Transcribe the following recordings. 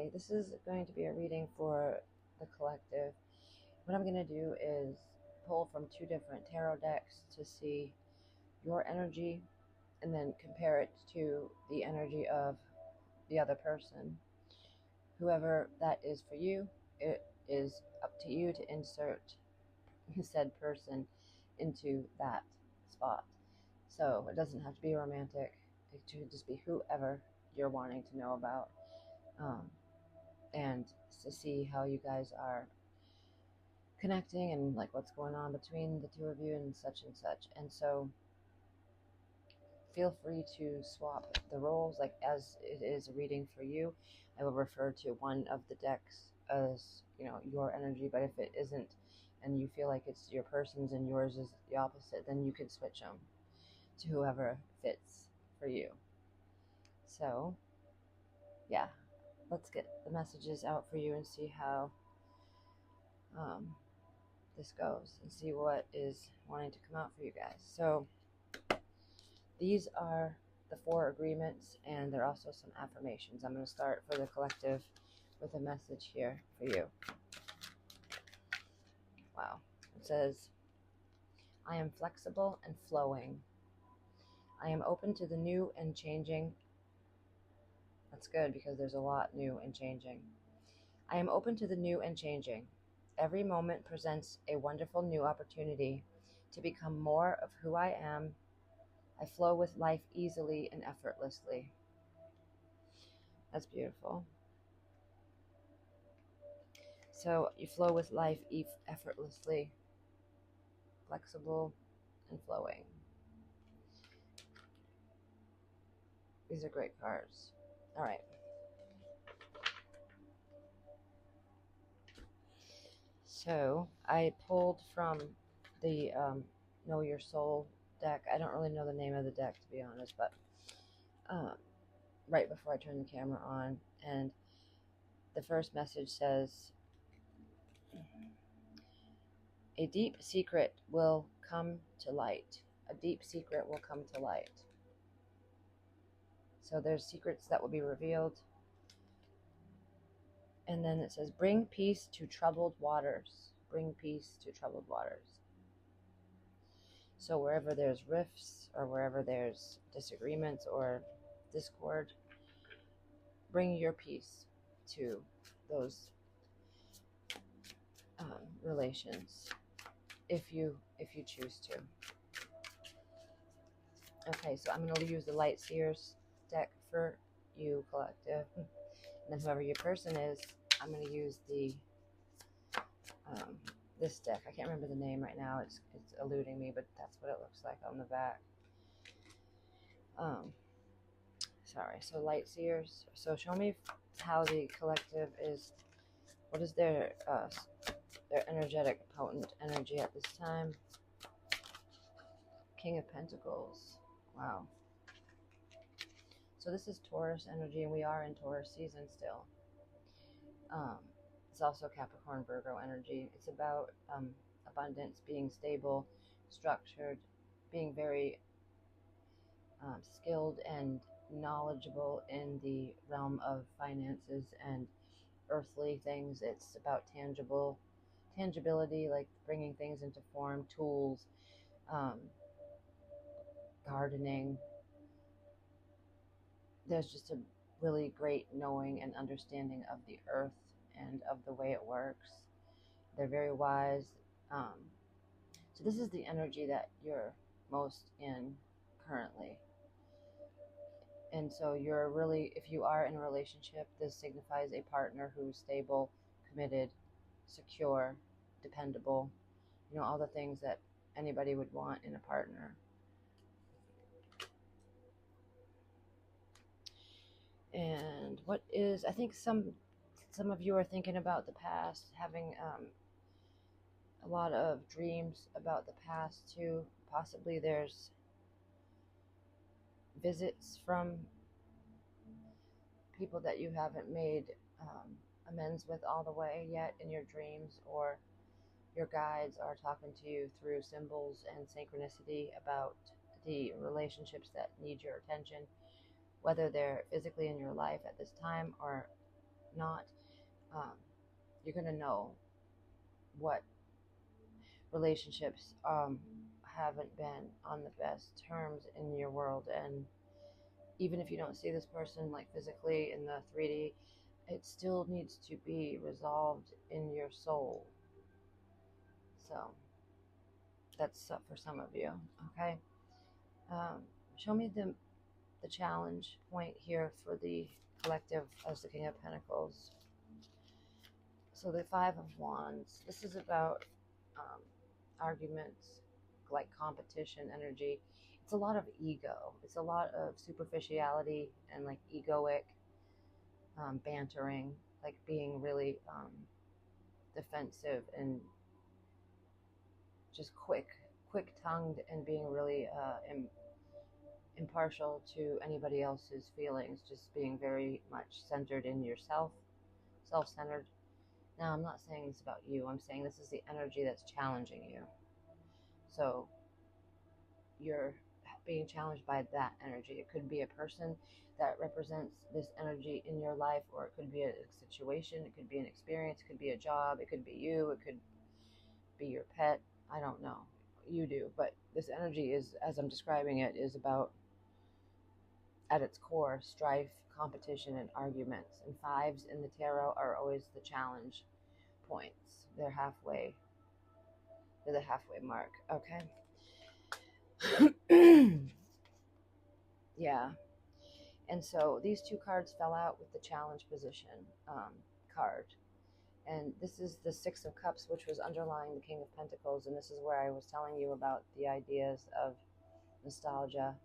Okay, this is going to be a reading for the collective. What I'm going to do is pull from two different tarot decks to see your energy and then compare it to the energy of the other person. Whoever that is for you, it is up to you to insert said person into that spot. So it doesn't have to be romantic, it could just be whoever you're wanting to know about. Um, and to see how you guys are connecting and like what's going on between the two of you and such and such. And so feel free to swap the roles, like as it is a reading for you, I will refer to one of the decks as, you know, your energy. But if it isn't and you feel like it's your person's and yours is the opposite, then you can switch them to whoever fits for you. So yeah, let's get the messages out for you and see how um, this goes and see what is wanting to come out for you guys. So these are the 4 agreements, and there are also some affirmations. I'm going to start for the collective with a message here for you. Wow. It says, I am flexible and flowing. I am open to the new and changing. That's good because there's a lot new and changing. I am open to the new and changing. Every moment presents a wonderful new opportunity to become more of who I am. I flow with life easily and effortlessly. That's beautiful. So you flow with life effortlessly, flexible and flowing. These are great cards. All right. So I pulled from the Know Your Soul deck. I don't really know the name of the deck, to be honest, but right before I turned the camera on, and the first message says, a deep secret will come to light. A deep secret will come to light. So there's secrets that will be revealed. And then it says, bring peace to troubled waters. Bring peace to troubled waters. So wherever there's rifts or wherever there's disagreements or discord, bring your peace to those relations if you choose to. Okay, so I'm going to use the Light Seers deck for you, collective. And then whoever your person is, I'm going to use the this deck. I can't remember the name right now. It's eluding me, but that's what it looks like on the back. Sorry. So Light Seers. So show me how the collective is. What is their energetic, potent energy at this time? King of Pentacles. Wow. So this is Taurus energy, and we are in Taurus season still. It's also Capricorn, Virgo energy. It's about abundance, being stable, structured, being very skilled and knowledgeable in the realm of finances and earthly things. It's about tangibility, like bringing things into form, tools, gardening. There's just a really great knowing and understanding of the earth and of the way it works. They're very wise. So this is the energy that you're most in currently. And so you're really, if you are in a relationship, this signifies a partner who's stable, committed, secure, dependable, you know, all the things that anybody would want in a partner. And what is, I think some of you are thinking about the past, having a lot of dreams about the past too. Possibly there's visits from people that you haven't made amends with all the way yet in your dreams, or your guides are talking to you through symbols and synchronicity about the relationships that need your attention, whether they're physically in your life at this time or not. Um, you're going to know what relationships haven't been on the best terms in your world. And even if you don't see this person like physically in the 3D, it still needs to be resolved in your soul. So that's for some of you. Okay. Um, Show me the challenge point here for the collective as the King of Pentacles. So the Five of Wands. This is about um, arguments, like competition energy. It's a lot of ego. It's a lot of superficiality and like egoic bantering, like being really defensive and just quick-tongued, and being really impartial to anybody else's feelings, just being very much centered in yourself, self-centered. Now, I'm not saying this about you. I'm saying this is the energy that's challenging you. So you're being challenged by that energy. It could be a person that represents this energy in your life, or it could be a situation, it could be an experience, it could be a job, it could be you, it could be your pet. I don't know. You do. But this energy is, as I'm describing it, is about, at its core, strife, competition, and arguments. And fives in the tarot are always the challenge points. They're halfway. They're the halfway mark. Okay. Yeah. And so these two cards fell out with the challenge position card. And this is the Six of Cups, which was underlying the King of Pentacles. And this is where I was telling you about the ideas of nostalgia,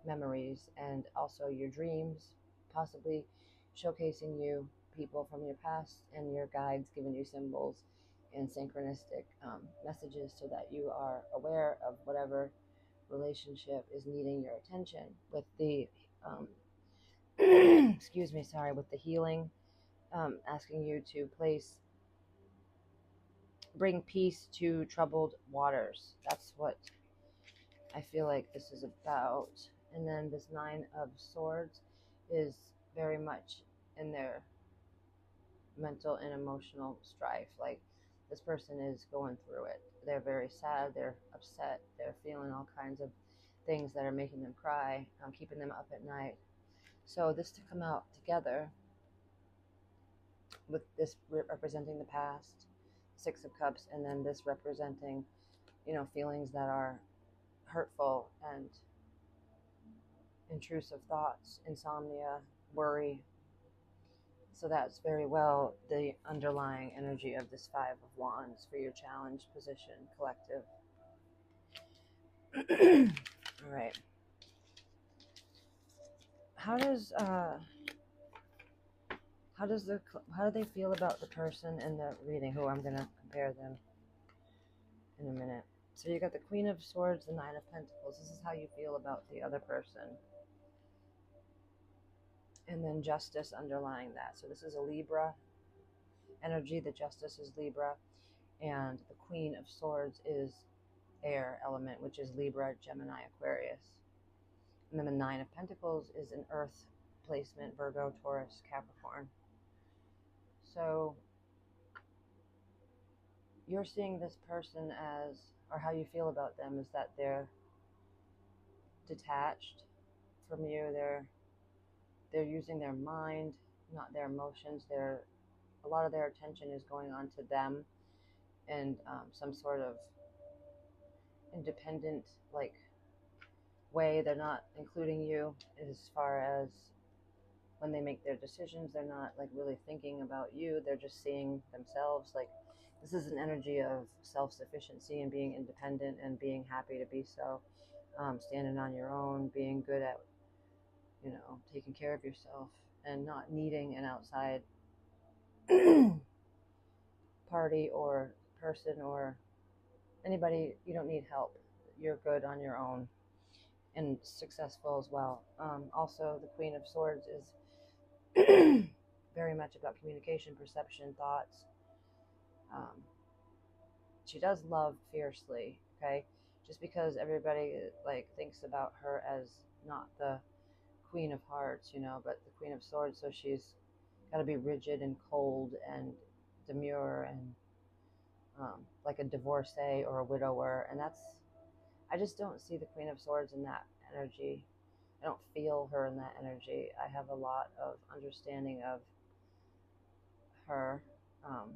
memories, and also your dreams, possibly showcasing you people from your past, and your guides giving you symbols and synchronistic messages so that you are aware of whatever relationship is needing your attention. With the excuse me, sorry, with the healing, asking you to bring peace to troubled waters. That's what I feel like this is about. And then this Nine of Swords is very much in their mental and emotional strife. Like, this person is going through it. They're very sad, they're upset, they're feeling all kinds of things that are making them cry, keeping them up at night. So this to come out together with this representing the past, Six of Cups, and then this representing, feelings that are hurtful and intrusive thoughts, insomnia, worry. So that's very well the underlying energy of this Five of Wands for your challenge position, collective. All right. How do they feel about the person in the reading, who I'm going to compare them in a minute? So you got the Queen of Swords, the Nine of Pentacles. This is how you feel about the other person. And then Justice underlying that. So this is a Libra energy. The Justice is Libra. And the Queen of Swords is air element, which is Libra, Gemini, Aquarius. And then the Nine of Pentacles is an earth placement, Virgo, Taurus, Capricorn. So you're seeing this person as, or how you feel about them is that they're detached from you. They're using their mind, not their emotions. A lot of their attention is going on to them, and some sort of independent like way. They're not including you as far as when they make their decisions. They're not like really thinking about you. They're just seeing themselves. Like, this is an energy of self-sufficiency and being independent and being happy to be so, standing on your own, being good at taking care of yourself, and not needing an outside party or person or anybody. You don't need help. You're good on your own and successful as well. Also, the Queen of Swords is very much about communication, perception, thoughts. She does love fiercely, okay? Just because everybody like thinks about her as not the Queen of Hearts, but the Queen of Swords, so she's got to be rigid and cold and demure and like a divorcee or a widower. And I just don't see the Queen of Swords in that energy. I don't feel her in that energy. I have a lot of understanding of her. Um,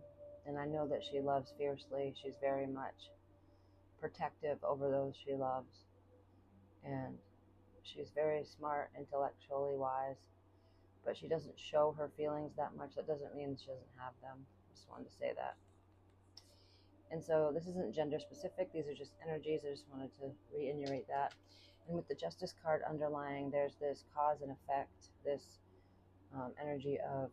and I know that she loves fiercely. She's very much protective over those she loves. And she's very smart, intellectually wise, but she doesn't show her feelings that much. That doesn't mean she doesn't have them. Just wanted to say that. And so this isn't gender specific. These are just energies. I just wanted to reiterate that. And with the Justice card underlying, there's this cause and effect, this energy of,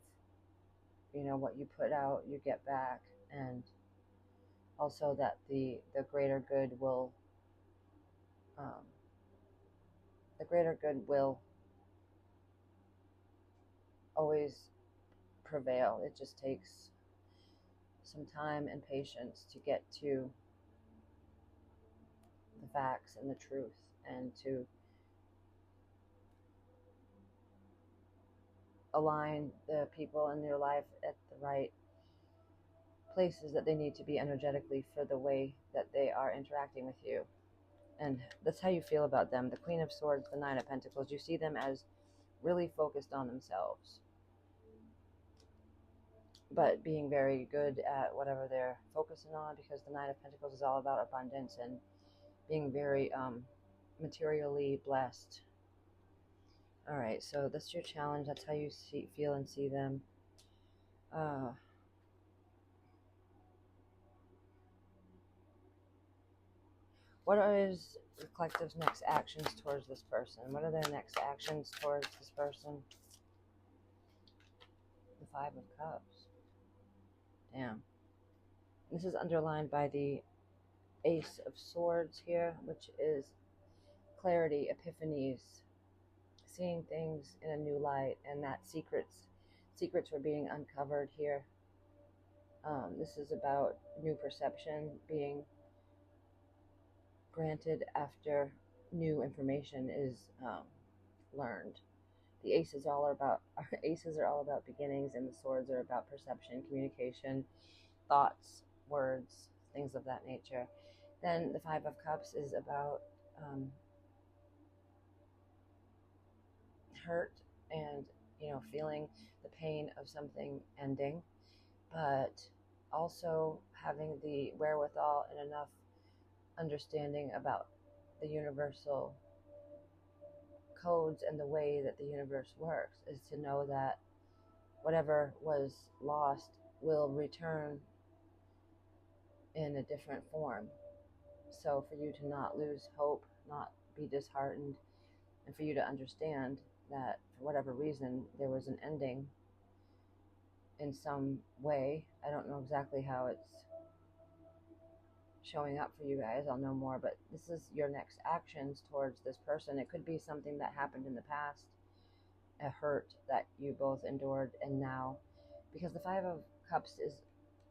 what you put out, you get back, and also that the greater good will, um, always prevail. It just takes some time and patience to get to the facts and the truth, and to align the people in your life at the right places that they need to be energetically for the way that they are interacting with you. And that's how you feel about them. The Queen of Swords, the Nine of Pentacles, you see them as really focused on themselves, but being very good at whatever they're focusing on, because the Nine of Pentacles is all about abundance and being very materially blessed. All right, so that's your challenge. That's how you feel and see them. What is the collective's next actions towards this person? What are their next actions towards this person? The Five of Cups. Damn. This is underlined by the Ace of Swords here, which is clarity, epiphanies, seeing things in a new light, and that secrets were being uncovered here. This is about new perception being granted after new information is learned. The aces are all about beginnings, and the swords are about perception, communication, thoughts, words, things of that nature. Then the Five of Cups is about hurt and feeling the pain of something ending, but also having the wherewithal and enough understanding about the universal codes and the way that the universe works is to know that whatever was lost will return in a different form. So for you to not lose hope, not be disheartened, and for you to understand that for whatever reason there was an ending in some way. I don't know exactly how it's showing up for you guys. I'll know more, but this is your next actions towards this person. It could be something that happened in the past, a hurt that you both endured, and now, because the Five of Cups is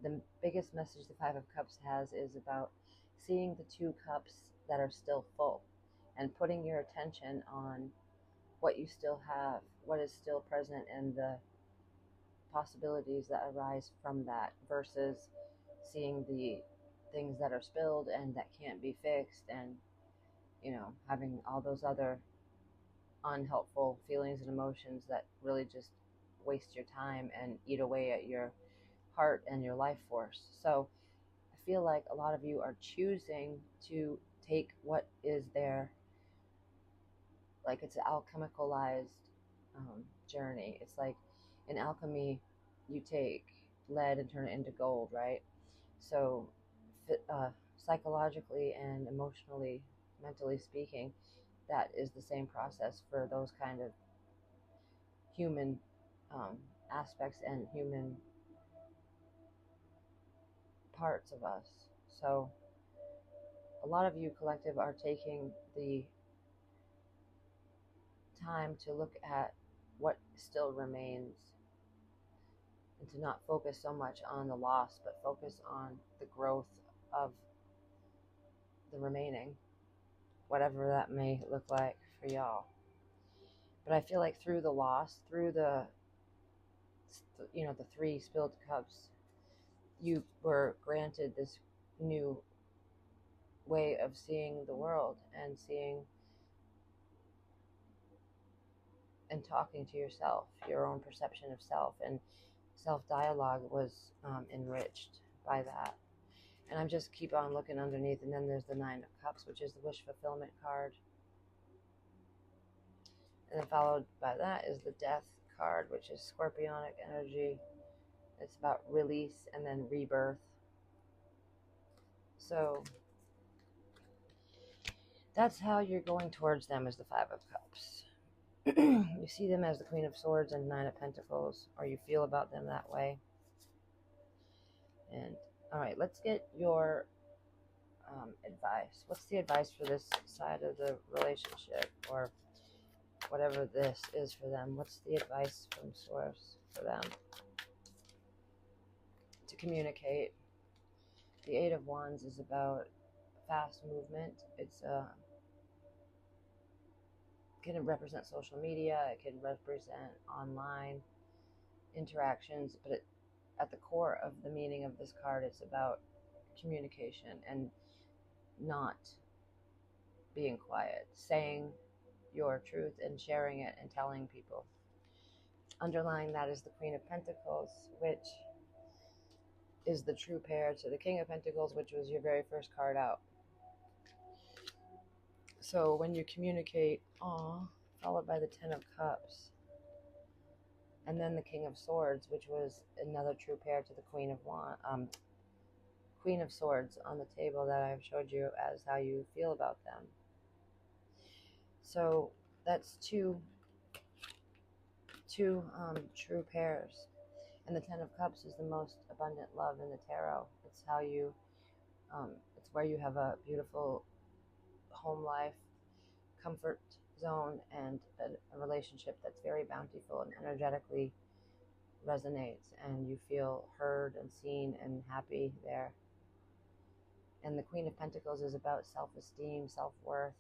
the biggest message the Five of Cups has is about seeing the two cups that are still full and putting your attention on what you still have, what is still present, and the possibilities that arise from that, versus seeing the things that are spilled and that can't be fixed, and having all those other unhelpful feelings and emotions that really just waste your time and eat away at your heart and your life force. So I feel like a lot of you are choosing to take what is there, like it's an alchemicalized journey. It's like in alchemy, you take lead and turn it into gold, right? So psychologically and emotionally, mentally speaking, that is the same process for those kind of human aspects and human parts of us. So a lot of you collective are taking the time to look at what still remains and to not focus so much on the loss, but focus on the growth of the remaining, whatever that may look like for y'all. But I feel like through the loss, through the you know, the 3 spilled cups, you were granted this new way of seeing the world and seeing and talking to yourself, your own perception of self, and self-dialogue was enriched by that. And I'm just keep on looking underneath, and then there's the 9 of Cups, which is the wish fulfillment card. And then followed by that is the Death card, which is Scorpionic energy. It's about release and then rebirth. So that's how you're going towards them, as the 5 of Cups. You see them as the Queen of Swords and 9 of Pentacles, or you feel about them that way. And all right, let's get your advice. What's the advice for this side of the relationship, or whatever this is for them? What's the advice from Source for them to communicate? The 8 of Wands is about fast movement. It's can represent social media. It can represent online interactions, but at the core of the meaning of this card, it's about communication and not being quiet, saying your truth and sharing it and telling people. Underlying that is the Queen of Pentacles, which is the true pair to the King of Pentacles, which was your very first card out. So when you communicate, followed by the 10 of Cups, and then the King of Swords, which was another true pair to the Queen of Swords on the table that I've showed you as how you feel about them. So that's two true pairs. And the 10 of Cups is the most abundant love in the tarot. It's how you, it's where you have a beautiful home life, comfort zone, and a relationship that's very bountiful and energetically resonates, and you feel heard and seen and happy there. And the Queen of Pentacles is about self-esteem, self-worth,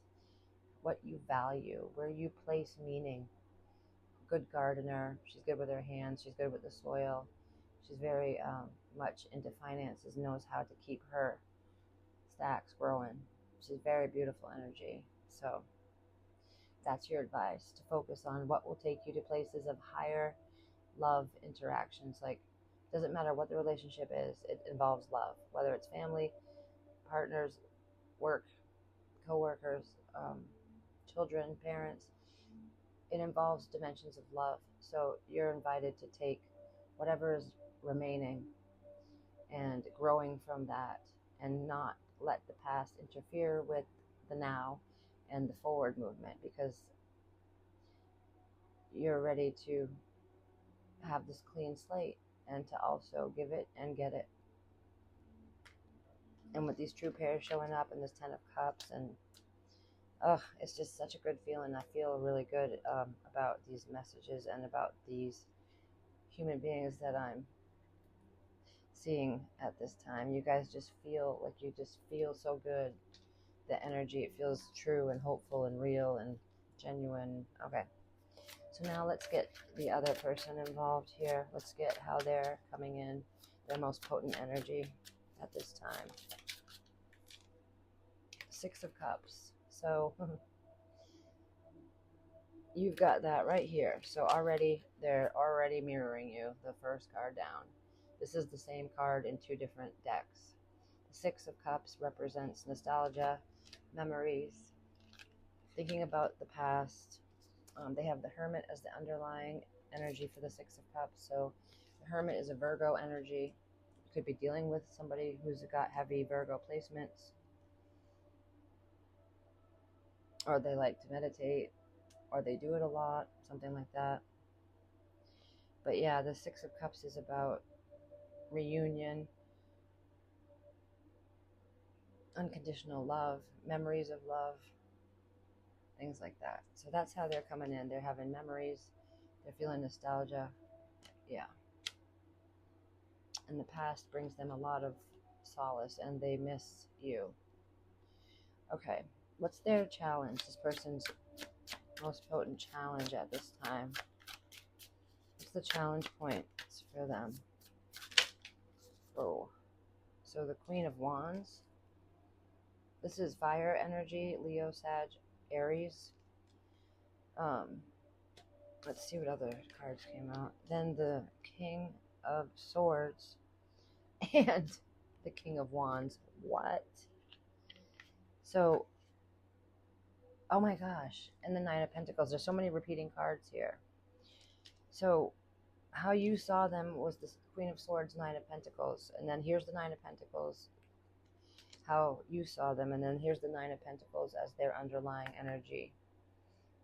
what you value, where you place meaning. Good gardener. She's good with her hands. She's good with the soil. She's very much into finances, knows how to keep her stacks growing. She's very beautiful energy. So that's your advice, to focus on what will take you to places of higher love interactions. Like, doesn't matter what the relationship is, it involves love, whether it's family, partners, work, co-workers, children, parents. It involves dimensions of love. So you're invited to take whatever is remaining and growing from that, and not let the past interfere with the now and the forward movement, because you're ready to have this clean slate and to also give it and get it. And with these true pairs showing up in this 10 of Cups, and it's just such a good feeling. I feel really good about these messages and about these human beings that I'm seeing at this time. You guys just feel like you just feel so good. The energy, it feels true and hopeful and real and genuine. Okay, so now let's get the other person involved here. Let's get how they're coming in, their most potent energy at this time. 6 of Cups. So you've got that right here. So already, they're already mirroring you, the first card down. This is the same card in 2 different decks. The 6 of Cups represents nostalgia, memories, thinking about the past. They have the Hermit as the underlying energy for the 6 of Cups. So the Hermit is a Virgo energy. You could be dealing with somebody who's got heavy Virgo placements, or they like to meditate, or they do it a lot, something like that. But yeah, the 6 of Cups is about reunion, unconditional love, memories of love, things like that. So that's how they're coming in. They're having memories. They're feeling nostalgia. Yeah. And the past brings them a lot of solace, and they miss you. Okay. What's their challenge? This person's most potent challenge at this time. what's the challenge points for them? Oh, so the Queen of Wands. This is fire energy, Leo, Sag, Aries. Let's see what other cards came out. Then the King of Swords and the King of Wands. What? So, oh my gosh. And the Nine of Pentacles. There's so many repeating cards here. So, how you saw them was the Queen of Swords, Nine of Pentacles. And then here's the Nine of Pentacles. How you saw them. And then here's the Nine of Pentacles as their underlying energy.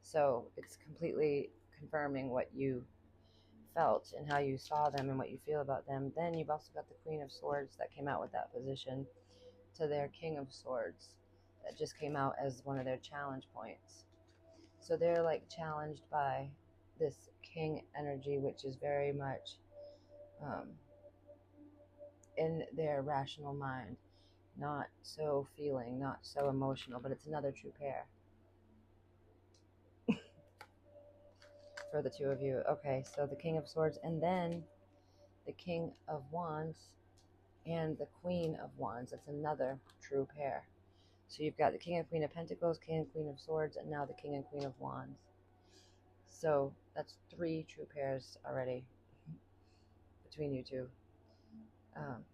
So, it's completely confirming what you felt and how you saw them and what you feel about them. Then you've also got the Queen of Swords that came out with that position to their King of Swords that just came out as one of their challenge points. So they're like challenged by this King energy, which is very much in their rational mind, not so feeling, not so emotional, but it's another true pair. For the two of you. Okay, so the King of Swords and then the King of Wands and the Queen of Wands. That's another true pair. So you've got the King and Queen of Pentacles, King and Queen of Swords, and now the King and Queen of Wands. So that's 3 true pairs already between you two.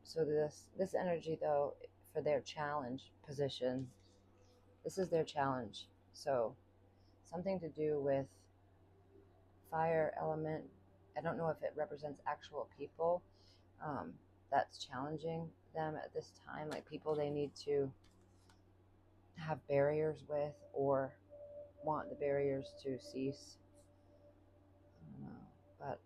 So this energy, though, for their challenge position, this is their challenge. So something to do with fire element. I don't know if it represents actual people that's challenging them at this time, like people they need to have barriers with or want the barriers to cease. I don't know, but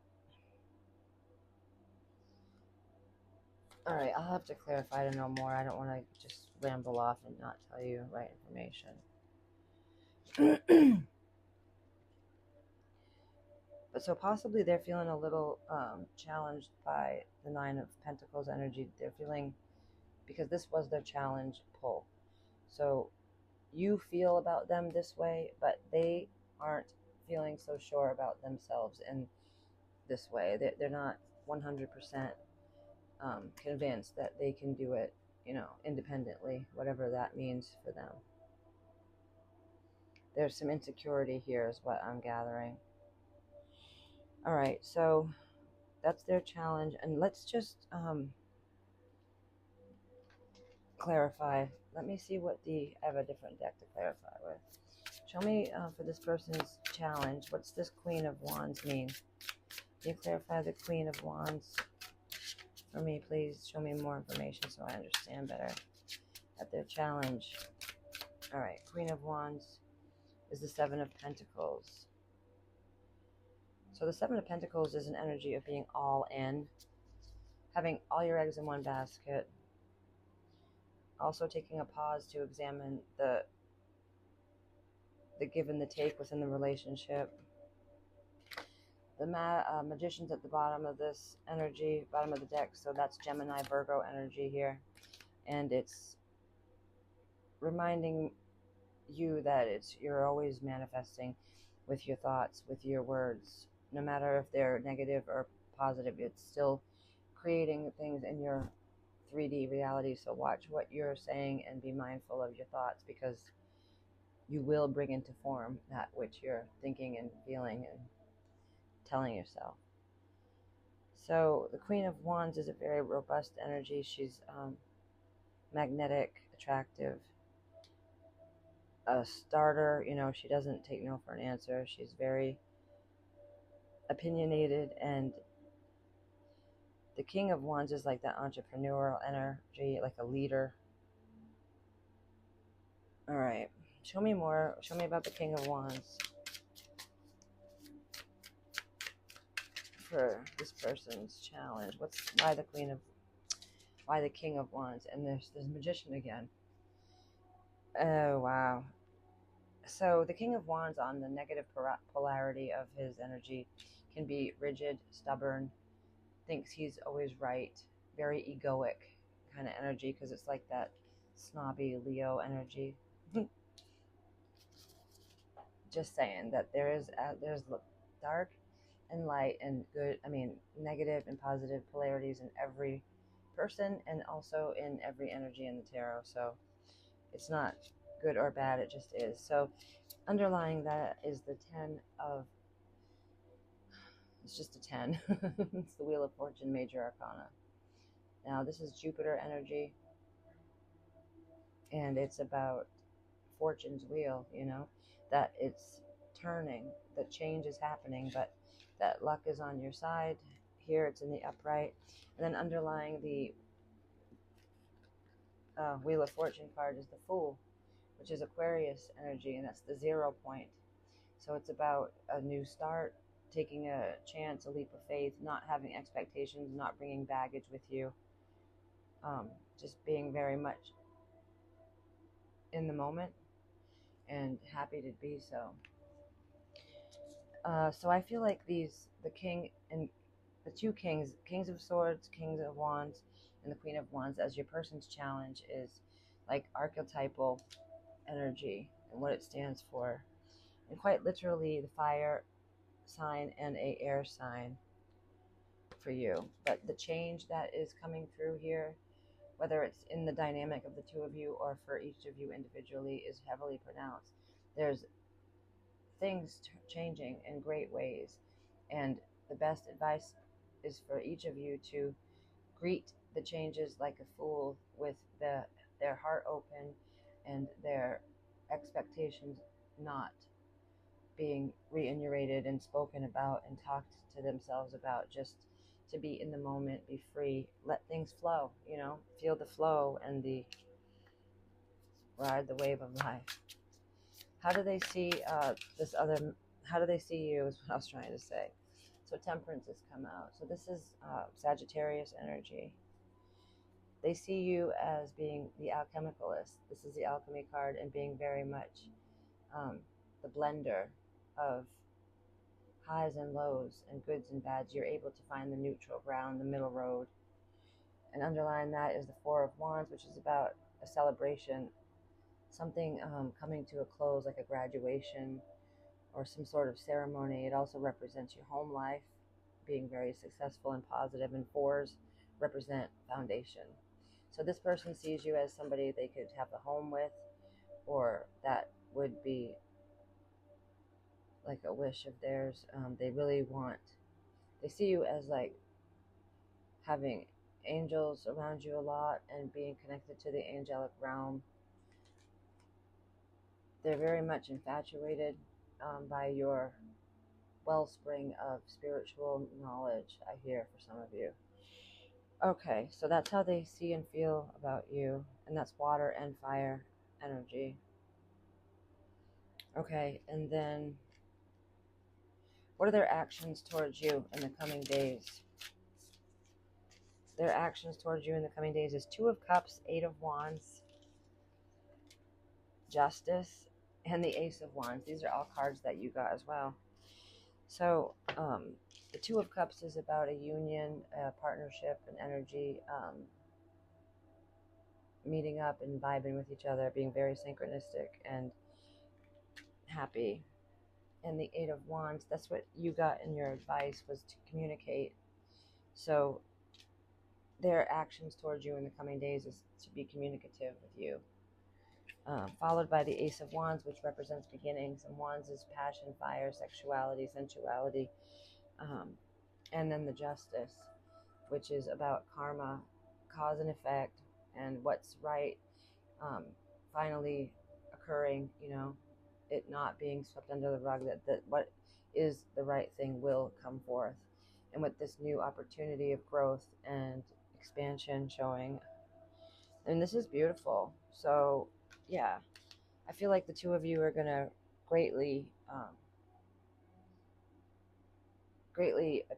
all right, I'll have to clarify to know more. I don't want to just ramble off and not tell you the right information. But so possibly they're feeling a little challenged by the Nine of Pentacles energy. They're feeling, because this was their challenge pull. So you feel about them this way, but they aren't feeling so sure about themselves in this way. They're not 100% convinced that they can do it, independently, whatever that means for them. There's some insecurity here is what I'm gathering. All right, so that's their challenge. And let's just clarify. Let me see what I have a different deck to clarify with. Show me for this person's challenge, what's this Queen of Wands mean? Can you clarify the Queen of Wands for me, please? Show me more information so I understand better at their challenge. All right, Queen of Wands is the Seven of Pentacles. So the Seven of Pentacles is an energy of being all in, having all your eggs in one basket, also taking a pause to examine the give and the take within the relationship. The Magician's at the bottom of this energy, bottom of the deck, so that's Gemini, Virgo energy here. And it's reminding you that you're always manifesting with your thoughts, with your words. No matter if they're negative or positive, it's still creating things in your 3D reality. So watch what you're saying and be mindful of your thoughts, because you will bring into form that which you're thinking and feeling and telling yourself. So the Queen of Wands is a very robust energy. She's magnetic, attractive, a starter. She doesn't take no for an answer. She's very opinionated, and the King of Wands is like that entrepreneurial energy, like a leader. All right, show me more. Show me about the King of Wands for this person's challenge. Why the King of Wands? And there's this Magician again. Oh wow. So the King of Wands, on the negative polarity of his energy, can be rigid, stubborn, thinks he's always right, very egoic kind of energy, because it's like that snobby Leo energy. Just saying that there's dark and light and good, negative and positive polarities in every person and also in every energy in the tarot. So it's not good or bad, it just is. So underlying that is the 10 of, it's just a 10. It's the Wheel of Fortune, Major Arcana. Now this is Jupiter energy, and it's about Fortune's wheel, that it's turning, that change is happening, but that luck is on your side. Here it's in the upright. And then underlying the Wheel of Fortune card is the Fool, which is Aquarius energy, and that's the 0 point. So it's about a new start, taking a chance, a leap of faith, not having expectations, not bringing baggage with you, just being very much in the moment and happy to be so. So I feel like the king and the two kings, Kings of Swords, Kings of Wands, and the Queen of Wands as your person's challenge is like archetypal energy and what it stands for. And quite literally the fire sign and a air sign for you. But the change that is coming through here, whether it's in the dynamic of the two of you or for each of you individually, is heavily pronounced. There's things changing in great ways, and the best advice is for each of you to greet the changes like a fool, with their heart open and their expectations not being reiterated and spoken about and talked to themselves about, just to be in the moment, be free, let things flow, feel the flow and the ride the wave of life. How do they see how do they see you is what I was trying to say. So Temperance has come out. So this is Sagittarius energy. They see you as being the alchemicalist. This is the alchemy card, and being very much the blender of highs and lows and goods and bads. You're able to find the neutral ground, the middle road. And underlying that is the Four of Wands, which is about a celebration, something coming to a close, like a graduation or some sort of ceremony. It also represents your home life, being very successful and positive, and fours represent foundation. So this person sees you as somebody they could have a home with, or that would be like a wish of theirs. They see you as like having angels around you a lot and being connected to the angelic realm. They're very much infatuated by your wellspring of spiritual knowledge, I hear, for some of you. Okay, so that's how they see and feel about you, and that's water and fire energy. Okay, and then what are their actions towards you in the coming days? Their actions towards you in the coming days is Two of Cups, Eight of Wands, Justice, and the Ace of Wands. These are all cards that you got as well. So the Two of Cups is about a union, a partnership, an energy, meeting up and vibing with each other, being very synchronistic and happy. And the Eight of Wands, that's what you got in your advice, was to communicate. So their actions towards you in the coming days is to be communicative with you. Followed by the Ace of Wands, which represents beginnings, and Wands is passion, fire, sexuality, sensuality. And then the Justice, which is about karma, cause and effect, and what's right finally occurring, it not being swept under the rug, that what is the right thing will come forth. And with this new opportunity of growth and expansion showing, and this is beautiful. So yeah, I feel like the two of you are going to greatly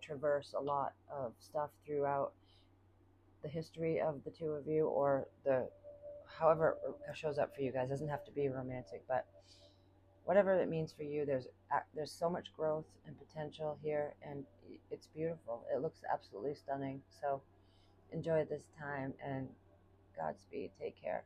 traverse a lot of stuff throughout the history of the two of you, or however it shows up for you guys. It doesn't have to be romantic, but whatever it means for you, there's so much growth and potential here, and it's beautiful. It looks absolutely stunning. So enjoy this time, and Godspeed. Take care.